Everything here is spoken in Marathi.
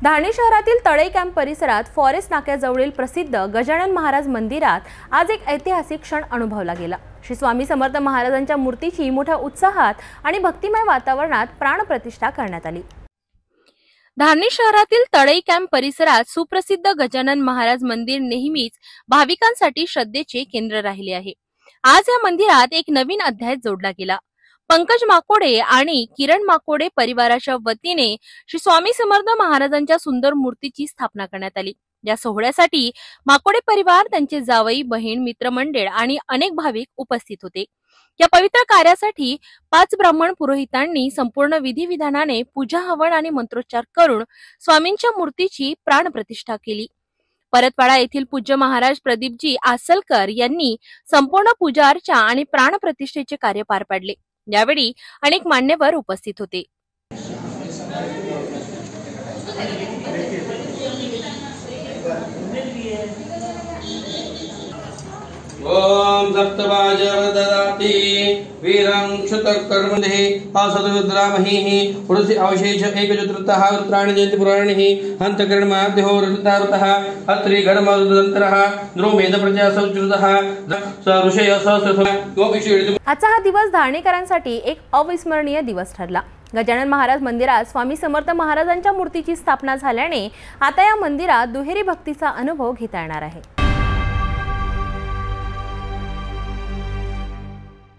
धारणी शहरातील तळई कॅम्प परिसरात फॉरेस्ट नाक्याजवळील प्रसिद्ध गजानन महाराज मंदिरात आज एक ऐतिहासिक क्षण अनुभवला गेला। श्री स्वामी समर्थ महाराजांच्या मूर्तीची मोठ्या उत्साहात आणि भक्तिमय वातावरणात प्राणप्रतिष्ठा करण्यात आली। धारणी शहरातील तळई कॅम्प परिसरात सुप्रसिद्ध गजानन महाराज मंदिर नेहमीच भाविकांसाठी श्रद्धेचे केंद्र राहिले आहे। आज या मंदिरात एक नवीन अध्याय जोडला गेला। पंकज माकोडे आणि किरण माकोडे परिवाराच्या वतीने श्री स्वामी समर्थ महाराजांच्या सुंदर मूर्तीची स्थापना करण्यात आली। या सोहळ्यासाठी माकोडे परिवार, त्यांचे जावई, बहीण, मित्रमंडळ आणि अनेक भाविक उपस्थित होते। या पवित्र कार्यासाठी 5 ब्राह्मण पुरोहितांनी संपूर्ण विधिविधानाने पूजा, हवन आणि मंत्रोच्चार करून स्वामींच्या मूर्तीची प्राणप्रतिष्ठा केली। परतवाडा येथील पूज्य महाराज प्रदीपजी आसलकर यांनी संपूर्ण पूजा अर्चा आणि प्राणप्रतिष्ठेचे कार्य पार पाडले। यावेळी अनेक मान्यवर उपस्थित होते। ओम सप्तवाजवददाति वीरं क्षुतकर्मणिः असदरुद्रामहिः पुरुषि अवशेष एकचतुर्थः रुद्राणि जयन्ति पुराणिः हन्तकर्माद्यो रुद्रतारुतः अत्रि घर्मरुदन्तरः द्रोमेद प्रजा सौज्रुतः ऋषय सहस्रः। आजचा हा दिवस धारणीकरांसाठी एक अविस्मरणीय दिवस ठरला। गजानन महाराज मंदिरात स्वामी समर्थ महाराजांच्या मूर्तीची स्थापना झाल्याने आता या मंदिरात दुहेरी भक्तीचा अनुभव घेता येणार आहे।